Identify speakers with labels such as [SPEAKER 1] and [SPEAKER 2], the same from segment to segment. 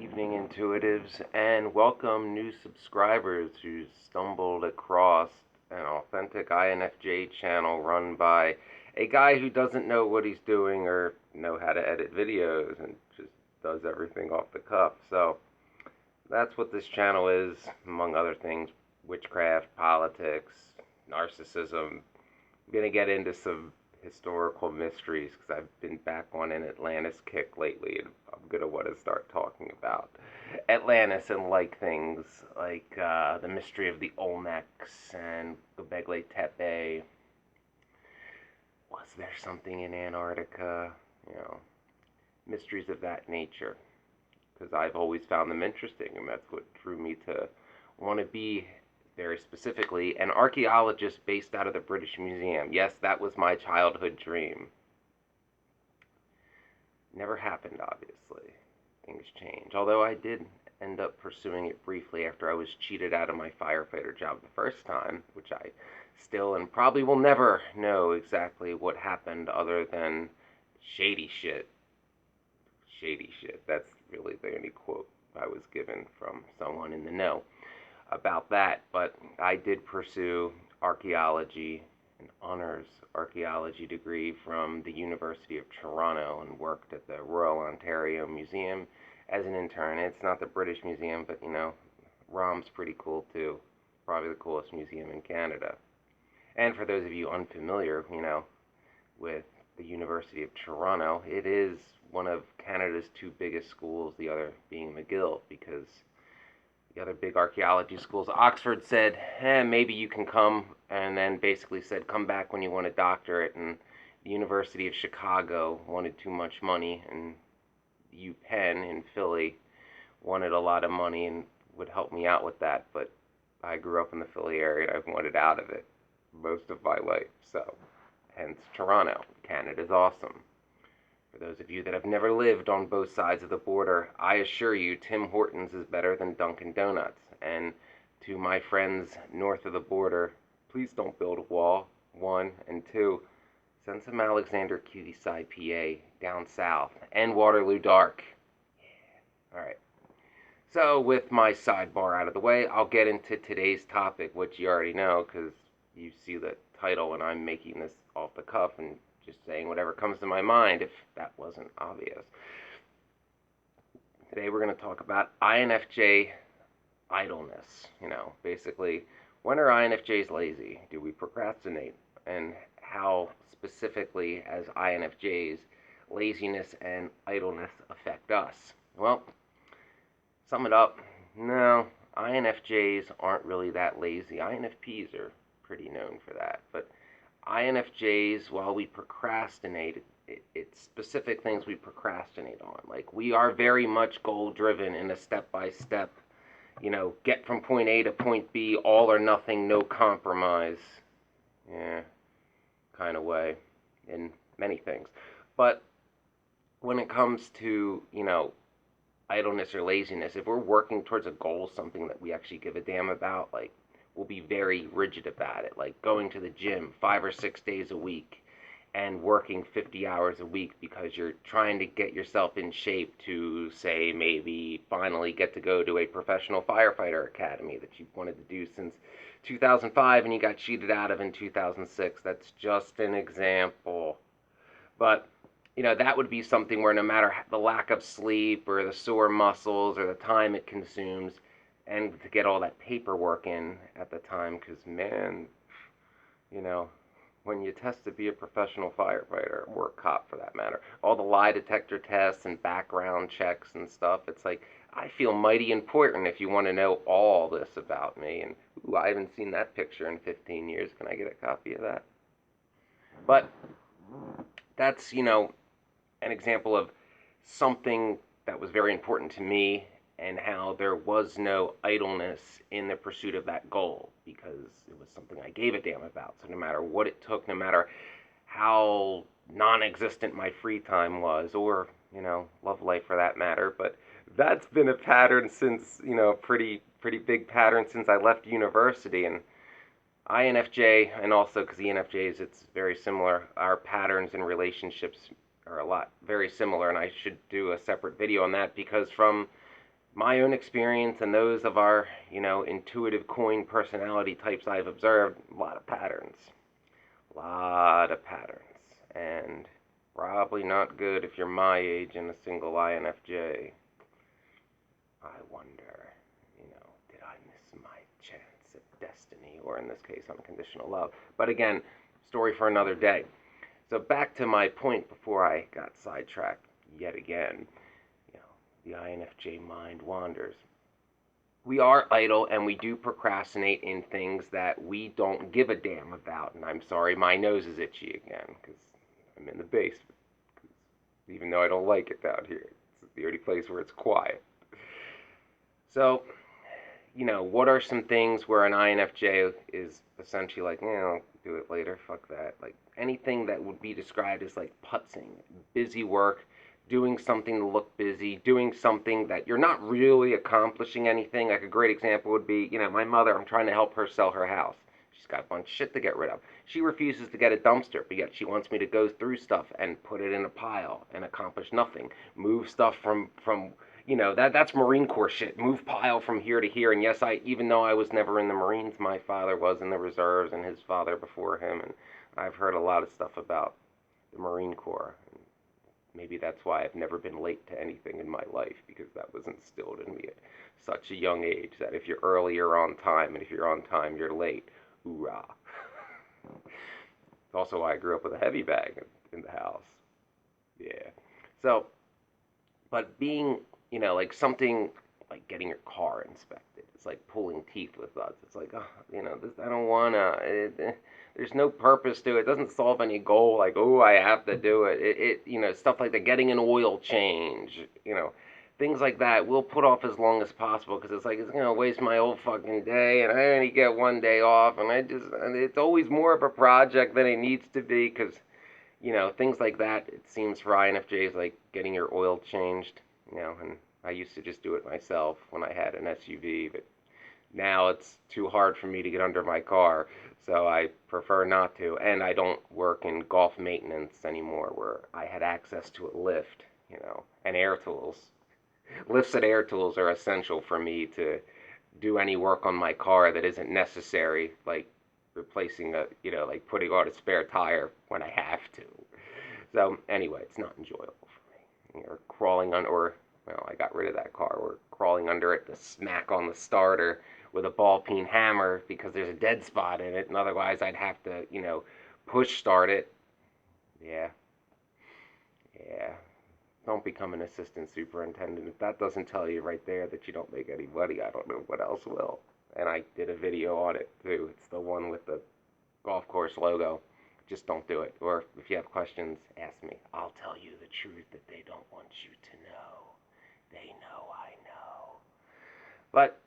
[SPEAKER 1] Evening intuitives, and welcome new subscribers who stumbled across an authentic INFJ channel run by a guy who doesn't know what he's doing or know how to edit videos and just does everything off the cuff. So that's what this channel is, among other things: witchcraft, politics, narcissism. I'm going to get into some historical mysteries because I've been back on an Atlantis kick lately, and I'm going to want to start talking about Atlantis and like things like the mystery of the Olmecs and Göbekli Tepe. Was there something in Antarctica? You know, mysteries of that nature, because I've always found them interesting, and that's what drew me to want to be very specifically an archaeologist based out of the British Museum. Yes, that was my childhood dream. Never happened, obviously. Things change. Although I did end up pursuing it briefly after I was cheated out of my firefighter job the first time, which I still and probably will never know exactly what happened other than shady shit. Shady shit. That's really the only quote I was given from someone in the know about that. But I did pursue archaeology, an honors archaeology degree from the University of Toronto, and worked at the Royal Ontario Museum as an intern. It's not the British Museum, but ROM's pretty cool too. Probably the coolest museum in Canada. And for those of you unfamiliar, with the University of Toronto, it is one of Canada's two biggest schools, the other being McGill, because the other big archaeology schools, Oxford said, maybe you can come, and then basically said, come back when you want a doctorate, and the University of Chicago wanted too much money, and UPenn in Philly wanted a lot of money and would help me out with that, but I grew up in the Philly area and I've wanted out of it most of my life, so hence Toronto. Canada's awesome. For those of you that have never lived on both sides of the border, I assure you Tim Hortons is better than Dunkin' Donuts. And to my friends north of the border, please don't build a wall, one, and two, send some Alexander QVC PA down south, and Waterloo Dark. Yeah. Alright. So with my sidebar out of the way, I'll get into today's topic, which you already know because you see the title and I'm making this off the cuff and just saying whatever comes to my mind if that wasn't obvious. Today we're going to talk about INFJ idleness. Basically, when are INFJs lazy? Do we procrastinate? And how specifically, as INFJs, laziness and idleness affect us? Well, sum it up, no, INFJs aren't really that lazy. INFPs are pretty known for that. But INFJs, while we procrastinate, it's specific things we procrastinate on. Like, we are very much goal driven in a step by step, get from point A to point B, all or nothing, no compromise, yeah, kind of way in many things. But when it comes to, idleness or laziness, if we're working towards a goal, something that we actually give a damn about, like, we'll be very rigid about it, like going to the gym 5 or 6 days a week and working 50 hours a week because you're trying to get yourself in shape to, say, maybe finally get to go to a professional firefighter academy that you've wanted to do since 2005 and you got cheated out of in 2006. That's just an example. But that would be something where no matter the lack of sleep or the sore muscles or the time it consumes, and to get all that paperwork in at the time, because, man, when you test to be a professional firefighter, or cop for that matter, all the lie detector tests and background checks and stuff, it's like, I feel mighty important if you want to know all this about me. And, ooh, I haven't seen that picture in 15 years. Can I get a copy of that? But that's, an example of something that was very important to me and how there was no idleness in the pursuit of that goal because it was something I gave a damn about. So no matter what it took, no matter how non-existent my free time was, or, love life for that matter, but that's been a pattern since, pretty big pattern since I left university. And INFJ, and also because ENFJs, it's very similar, our patterns and relationships are a lot very similar, and I should do a separate video on that because from my own experience and those of our, intuitive coin personality types I've observed, a lot of patterns. A lot of patterns. And probably not good if you're my age and a single INFJ. I wonder, did I miss my chance at destiny, or in this case, unconditional love? But again, story for another day. So back to my point before I got sidetracked yet again. You know, the INFJ mind wanders. We are idle and we do procrastinate in things that we don't give a damn about. And I'm sorry, my nose is itchy again because I'm in the basement. Even though I don't like it down here, it's the only place where it's quiet. So, what are some things where an INFJ is essentially like, do it later, fuck that. Like anything that would be described as like putzing, busy work, doing something to look busy, doing something that you're not really accomplishing anything. Like a great example would be, my mother, I'm trying to help her sell her house. She's got a bunch of shit to get rid of. She refuses to get a dumpster, but yet she wants me to go through stuff and put it in a pile and accomplish nothing. Move stuff from that's Marine Corps shit. Move pile from here to here. And yes, even though I was never in the Marines, my father was in the reserves and his father before him. And I've heard a lot of stuff about the Marine Corps. And maybe that's why I've never been late to anything in my life, because that was instilled in me at such a young age that if you're early, you're on time. And if you're on time, you're late. Hoorah. It's also why I grew up with a heavy bag in the house. Yeah. So, but being, like something like getting your car inspected, it's like pulling teeth with us. It's like, this, I don't wanna. There's no purpose to it. It doesn't solve any goal. Like, oh, I have to do it. Stuff like that. Getting an oil change. Things like that we'll put off as long as possible because it's like it's gonna waste my whole fucking day, and I only get one day off, and it's always more of a project than it needs to be because things like that, it seems for INFJs, like getting your oil changed, and I used to just do it myself when I had an SUV, but now it's too hard for me to get under my car, so I prefer not to, and I don't work in golf maintenance anymore where I had access to a lift, and air tools. Lifts and air tools are essential for me to do any work on my car that isn't necessary, like replacing like putting on a spare tire when I have to. So anyway, it's not enjoyable for me. Or crawling on, or well, I got rid of that car. Or crawling under it to smack on the starter with a ball peen hammer because there's a dead spot in it, and otherwise I'd have to, push start it. Yeah, yeah. Don't become an assistant superintendent. If that doesn't tell you right there that you don't make any money, I don't know what else will. And I did a video on it too. It's the one with the golf course logo. Just don't do it. Or if you have questions, ask me. I'll tell you the truth that they don't want you to know. They know I know. But,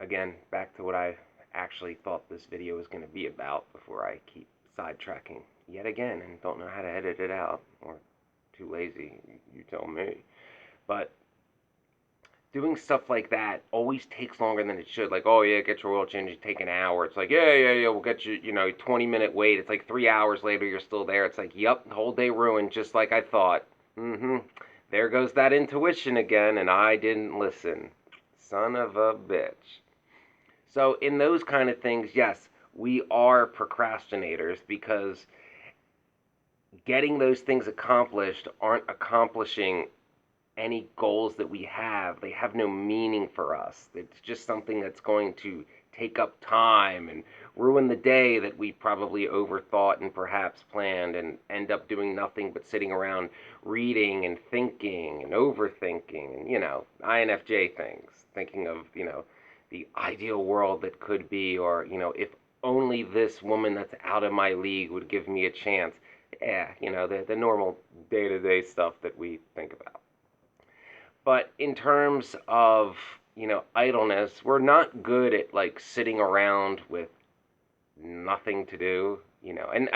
[SPEAKER 1] again, back to what I actually thought this video was going to be about before I keep sidetracking yet again and don't know how to edit it out, or too lazy, you tell me. But doing stuff like that always takes longer than it should. Like, oh yeah, get your oil change, you take an hour. It's like, yeah, we'll get you, 20-minute wait. It's like 3 hours later, you're still there. It's like, yep, the whole day ruined, just like I thought. There goes that intuition again, and I didn't listen. Son of a bitch. So in those kind of things, yes, we are procrastinators because getting those things accomplished aren't accomplishing any goals that we have. They have no meaning for us. It's just something that's going to take up time and ruin the day that we probably overthought and perhaps planned, and end up doing nothing but sitting around reading and thinking and overthinking and, INFJ things, thinking of, the ideal world that could be, or, if only this woman that's out of my league would give me a chance. Yeah, the normal day-to-day stuff that we think about. But in terms of, idleness, we're not good at like sitting around with nothing to do, and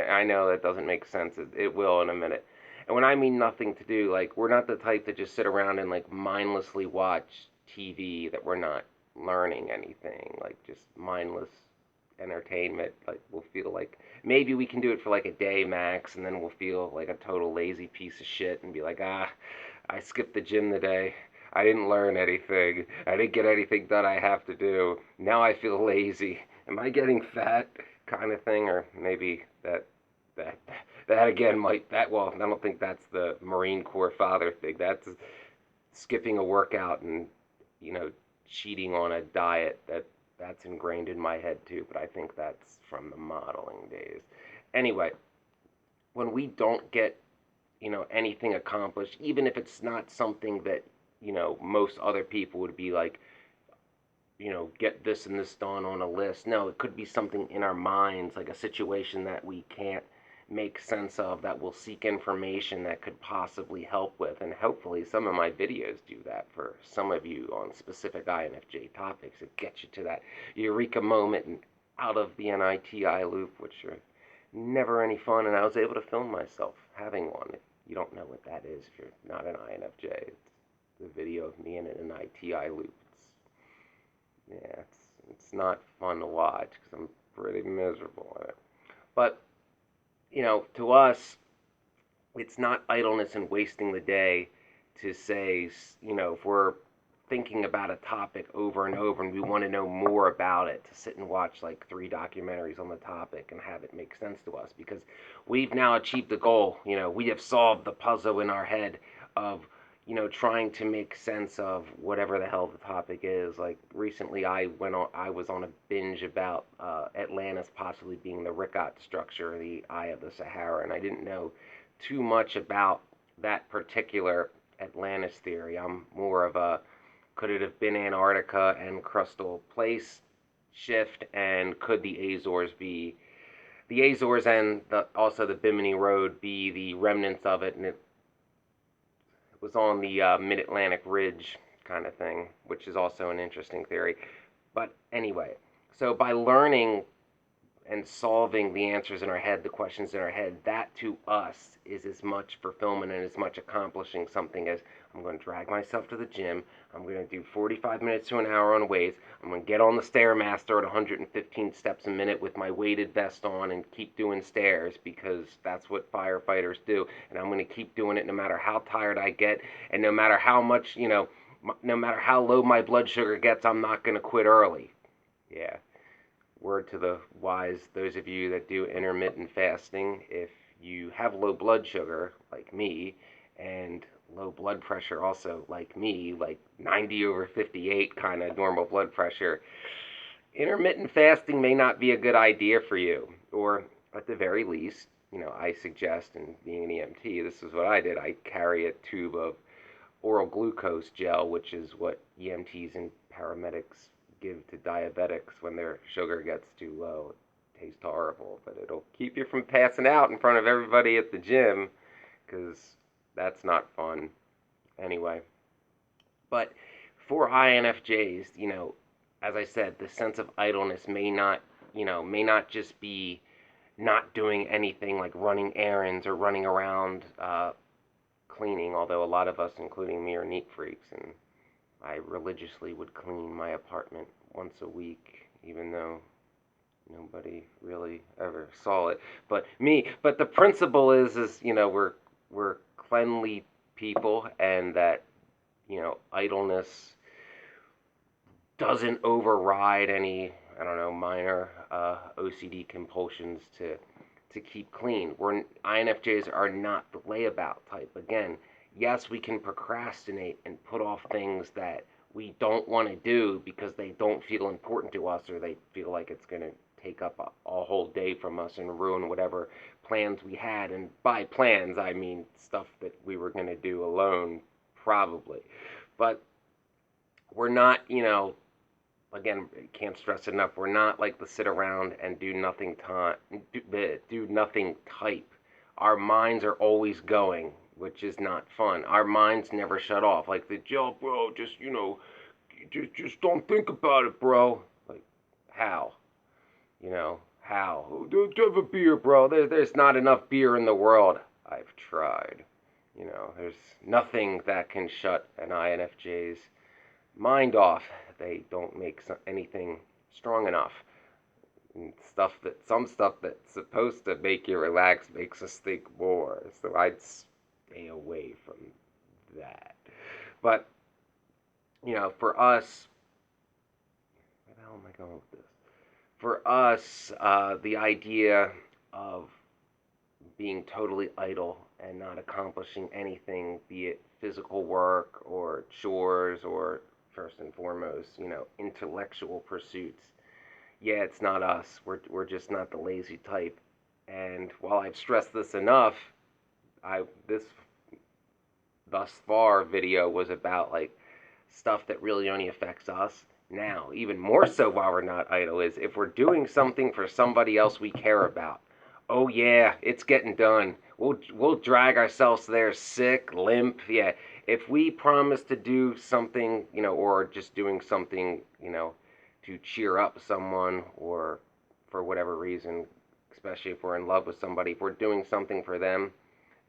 [SPEAKER 1] I know that doesn't make sense. It will in a minute. And when I mean nothing to do, like we're not the type to just sit around and like mindlessly watch TV that we're not learning anything, like just mindless entertainment. Like we'll feel like maybe we can do it for like a day max, and then we'll feel like a total lazy piece of shit and be like, I skipped the gym today. I didn't learn anything. I didn't get anything done I have to do. Now I feel lazy. Am I getting fat? Kind of thing, or maybe that that again might that well, I don't think that's the Marine Corps father thing. That's skipping a workout and you know cheating on a diet that's ingrained in my head too, but I think that's from the modeling days. Anyway, when we don't get anything accomplished, even if it's not something that most other people would be like, get this and this done on a list. No, it could be something in our minds, like a situation that we can't make sense of, that we'll seek information that could possibly help with. And hopefully some of my videos do that for some of you on specific INFJ topics. It gets you to that eureka moment and out of the NITI loop, which are never any fun. And I was able to film myself having one. If you don't know what that is, if you're not an INFJ, it's the video of me in an NITI loop. Yeah, it's not fun to watch because I'm pretty miserable at it. But to us, it's not idleness and wasting the day to say, if we're thinking about a topic over and over and we want to know more about it, to sit and watch like 3 documentaries on the topic and have it make sense to us, because we've now achieved the goal. We have solved the puzzle in our head of trying to make sense of whatever the hell the topic is. Like recently, I was on a binge about Atlantis possibly being the Rickott structure, the Eye of the Sahara, and I didn't know too much about that particular Atlantis theory. I'm more of a, could it have been Antarctica and crustal place shift, and could the Azores be the Azores and also the Bimini Road be the remnants of it, and it was on the mid-Atlantic ridge kind of thing, which is also an interesting theory. But anyway, so by learning and solving the answers in our head, the questions in our head, that to us is as much fulfillment and as much accomplishing something as, I'm going to drag myself to the gym, I'm going to do 45 minutes to an hour on weights, I'm going to get on the Stairmaster at 115 steps a minute with my weighted vest on and keep doing stairs because that's what firefighters do, and I'm going to keep doing it no matter how tired I get, and no matter how much, no matter how low my blood sugar gets, I'm not going to quit early. Yeah. Word to the wise, those of you that do intermittent fasting, if you have low blood sugar, like me, and low blood pressure also, like me, like 90/58 kind of normal blood pressure, intermittent fasting may not be a good idea for you. Or at the very least, I suggest, and being an EMT, this is what I did. I carry a tube of oral glucose gel, which is what EMTs and paramedics give to diabetics when their sugar gets too low. It tastes horrible, but it'll keep you from passing out in front of everybody at the gym, because that's not fun. Anyway, but for INFJs, as I said, the sense of idleness may not just be not doing anything like running errands or running around cleaning, although a lot of us, including me, are neat freaks, and I religiously would clean my apartment once a week, even though nobody really ever saw it. But the principle is we're cleanly people, and that idleness doesn't override any, I don't know, minor OCD compulsions to keep clean. INFJs are not the layabout type. Again, yes, we can procrastinate and put off things that we don't want to do because they don't feel important to us, or they feel like it's going to take up a whole day from us and ruin whatever plans we had. And by plans, I mean stuff that we were going to do alone, probably. But we're not, again, can't stress enough, we're not like the sit around and do nothing do nothing type. Our minds are always going, which is not fun. Our minds never shut off. Like the Joe, bro, just don't think about it, bro. Like, how? How? Don't have a beer, bro. There's not enough beer in the world. I've tried. There's nothing that can shut an INFJ's mind off. They don't make anything strong enough. And some stuff that's supposed to make you relax makes us think more. So I'd stay away from that. But, for us, where the hell am I going with this? For us, the idea of being totally idle and not accomplishing anything, be it physical work or chores or, first and foremost, intellectual pursuits. Yeah, it's not us. We're just not the lazy type. And while I've stressed this enough, this thus far video was about like stuff that really only affects us. Now, even more so while we're not idle, is if we're doing something for somebody else we care about. Oh yeah, it's getting done. We'll drag ourselves there sick, limp. Yeah, if we promise to do something, or just doing something, to cheer up someone or for whatever reason, especially if we're in love with somebody, if we're doing something for them,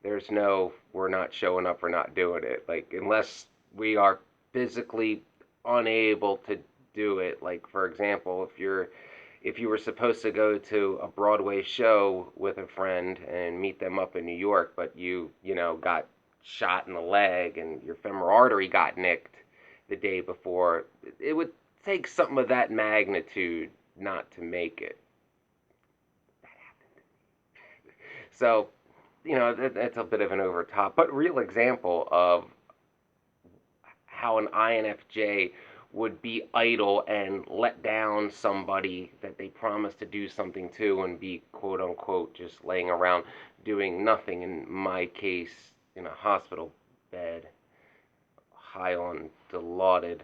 [SPEAKER 1] there's no, we're not showing up, we're not doing it. Like, unless we are physically unable to do it. Like, for example, if you were supposed to go to a Broadway show with a friend and meet them up in New York, but you got shot in the leg and your femoral artery got nicked the day before, it would take something of that magnitude not to make it. That happened. So, that's a bit of an overtop, but real example of how an INFJ would be idle and let down somebody that they promised to do something to and be quote unquote just laying around doing nothing. In my case, in a hospital bed, high on Dilaudid.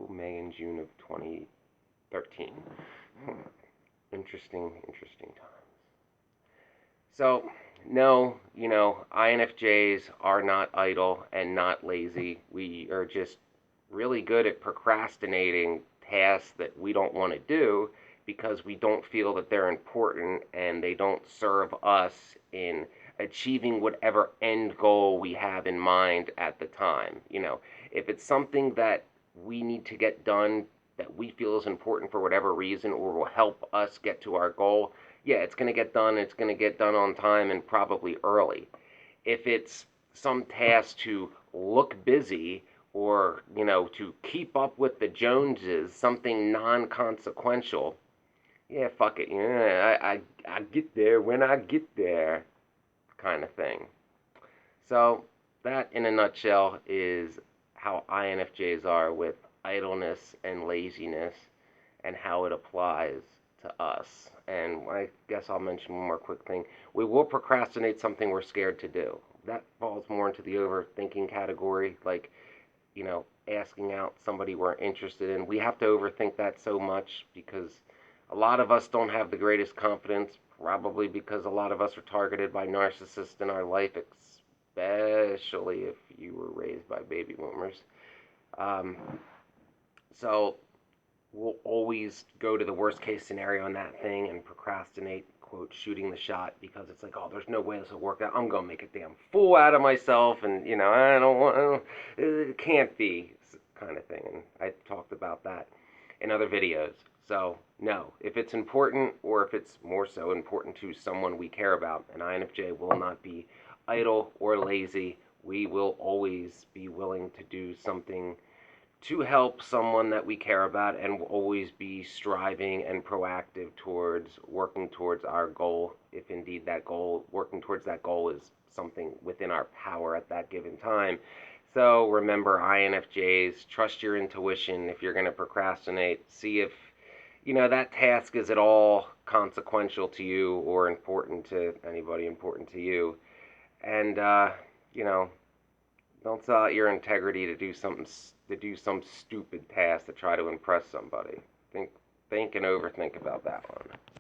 [SPEAKER 1] May and June of 2013. Interesting time. So, no, INFJs are not idle and not lazy. We are just really good at procrastinating tasks that we don't want to do because we don't feel that they're important and they don't serve us in achieving whatever end goal we have in mind at the time. If it's something that we need to get done that we feel is important for whatever reason or will help us get to our goal, yeah, it's going to get done. It's going to get done on time and probably early. If it's some task to look busy or, to keep up with the Joneses, something non-consequential, yeah, fuck it. Yeah, I get there when I get there kind of thing. So that, in a nutshell, is how INFJs are with idleness and laziness and how it applies to us. And I guess I'll mention one more quick thing. We will procrastinate something we're scared to do. That falls more into the overthinking category, like, asking out somebody we're interested in. We have to overthink that so much because a lot of us don't have the greatest confidence, probably because a lot of us are targeted by narcissists in our life, especially if you were raised by baby boomers. Um, so we'll always go to the worst case scenario on that thing and procrastinate, quote, shooting the shot because it's like, oh, there's no way this will work out. I'm going to make a damn fool out of myself and, it can't be kind of thing. And I talked about that in other videos. So, no, if it's important or if it's more so important to someone we care about, an INFJ will not be idle or lazy. We will always be willing to do something to help someone that we care about and will always be striving and proactive towards working towards our goal, if indeed working towards that goal is something within our power at that given time. So remember, INFJs, trust your intuition. If you're going to procrastinate, see if, that task is at all consequential to you or important to anybody important to you. And, don't sell out your integrity to do some stupid task to try to impress somebody. Think and overthink about that one.